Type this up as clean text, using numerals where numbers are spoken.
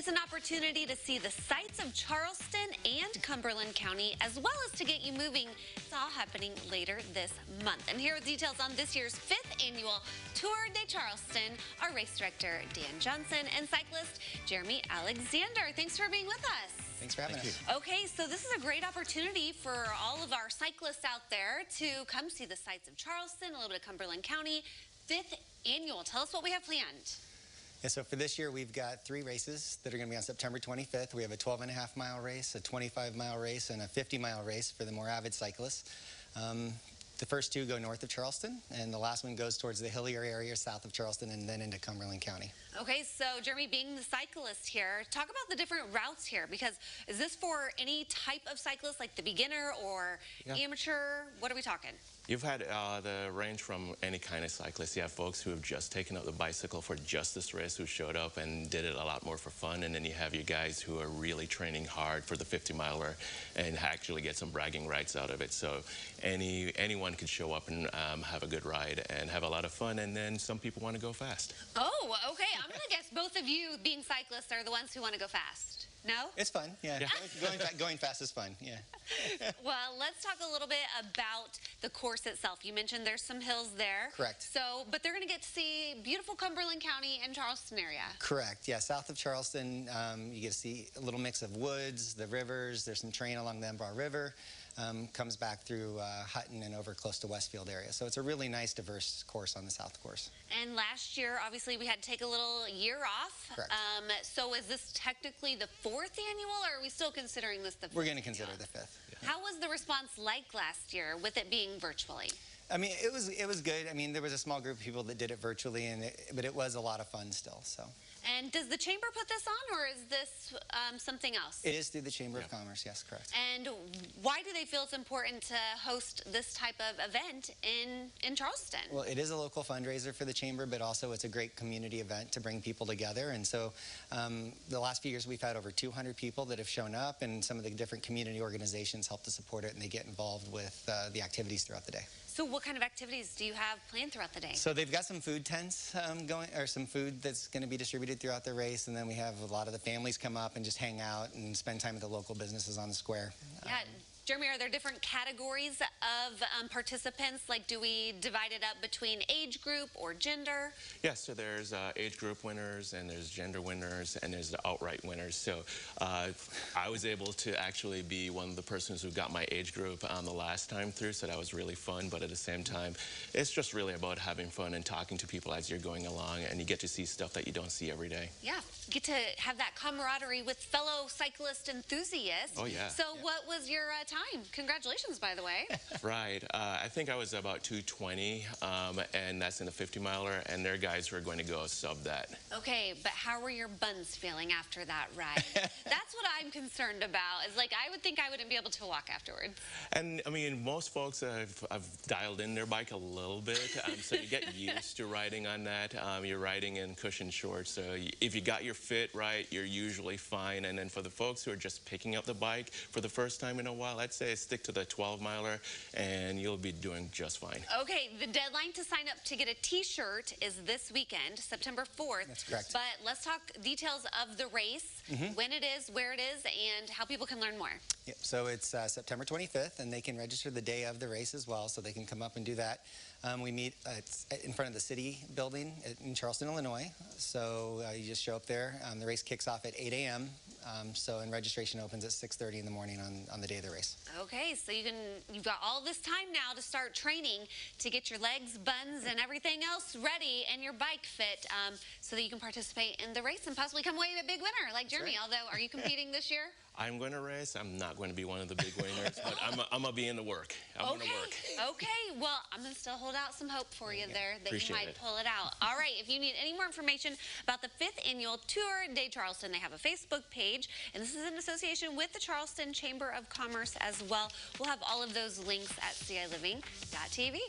an opportunity to see the sights of Charleston and Cumberland County, as well as to get you moving. It's all happening later this month. And here are details on this year's 5th annual Tour de Charleston, our race director, Dan Johnson, and cyclist Jeremy Alexander. Thanks for being with us. Thanks for having us. Okay, so this is a great opportunity for all of our cyclists out there to come see the sights of Charleston, a little bit of Cumberland County. 5th annual. Tell us what we have planned. Yeah, so for this year, we've got 3 races that are going to be on September 25th. We have a 12.5-mile race, a 25-mile race, and a 50-mile race for the more avid cyclists. The first 2 go north of Charleston, and the last one goes towards the hillier area south of Charleston and then into Cumberland County. Okay, so Jeremy, being the cyclist here, talk about the different routes here, because is this for any type of cyclist, like the beginner or amateur? What are we talking? You've had the range from any kind of cyclist. You have folks who have just taken up the bicycle for just this race, who showed up and did it a lot more for fun. And then you have you guys who are really training hard for the 50-miler and actually get some bragging rights out of it. So anyone could show up and have a good ride and have a lot of fun. And then some people want to go fast. Oh, okay. I'm going to guess both of you, being cyclists, are the ones who want to go fast. No? It's fun, yeah. Going fast is fun, yeah. Well, let's talk a little bit about the course itself. You mentioned there's some hills there. Correct. So, but they're going to get to see beautiful Cumberland County and Charleston area. Correct, yeah. South of Charleston, you get to see a little mix of woods, the rivers. There's some terrain along the Embark River. Comes back through Hutton and over close to Westfield area. So it's a really nice, diverse course on the South course. And last year, obviously, we had to take a little year off. Correct. So is this technically the 4th annual, or are we still considering this the 5th? We're going to consider the 5th. Yeah. How was the response like last year with it being virtually? I mean, it was good. I mean, there was a small group of people that did it virtually, but it was a lot of fun still. So. And does the Chamber put this on, or is this something else? It is through the Chamber of Commerce, yes, correct. And why do they feel it's important to host this type of event in Charleston? Well, it is a local fundraiser for the Chamber, but also it's a great community event to bring people together. And so the last few years, we've had over 200 people that have shown up, and some of the different community organizations help to support it, and they get involved with the activities throughout the day. So what kind of activities do you have planned throughout the day? So they've got some food tents going, or some food that's going to be distributed throughout the race, and then we have a lot of the families come up and just hang out and spend time with the local businesses on the square. Yeah. Jeremy, are there different categories of participants? Like, do we divide it up between age group or gender? Yes, so there's age group winners, and there's gender winners, and there's the outright winners. So I was able to actually be one of the persons who got my age group the last time through, so that was really fun. But at the same time, it's just really about having fun and talking to people as you're going along, and you get to see stuff that you don't see every day. Yeah, get to have that camaraderie with fellow cyclist enthusiasts. Oh, yeah. So what was your time? Congratulations, by the way. Right. I think I was about 2:20, and that's in the 50-miler, and there are guys who are going to go sub that. Okay, but how were your buns feeling after that ride? That's what I'm concerned about. Is like, I would think I wouldn't be able to walk afterwards. And, I mean, most folks have dialed in their bike a little bit, so you get used to riding on that. You're riding in cushion shorts, so if you got your fit right, you're usually fine. And then for the folks who are just picking up the bike for the first time in a while, I'd say stick to the 12-miler, and you'll be doing just fine. Okay, the deadline to sign up to get a T-shirt is this weekend, September 4th. That's correct. But let's talk details of the race, when it is, where it is, and how people can learn more. Yep, so it's September 25th, and they can register the day of the race as well, so they can come up and do that. We meet in front of the city building in Charleston, Illinois. So you just show up there. The race kicks off at 8 a.m. And registration opens at 6:30 in the morning on the day of the race. Okay, so you've got all this time now to start training to get your legs, buns, and everything else ready and your bike fit so that you can participate in the race and possibly come away a big winner like Jeremy. Right. Although, are you competing this year? I'm going to race. I'm not going to be one of the big winners, but I'm going to be in the work. I'm going to work. Okay. Well, I'm going to still hold out some hope for you there that Appreciate you might it. pull it out. All right. If you need any more information about the 5th annual Tour de Charleston, they have a Facebook page, and this is in association with the Charleston Chamber of Commerce as well. We'll have all of those links at CILiving.tv.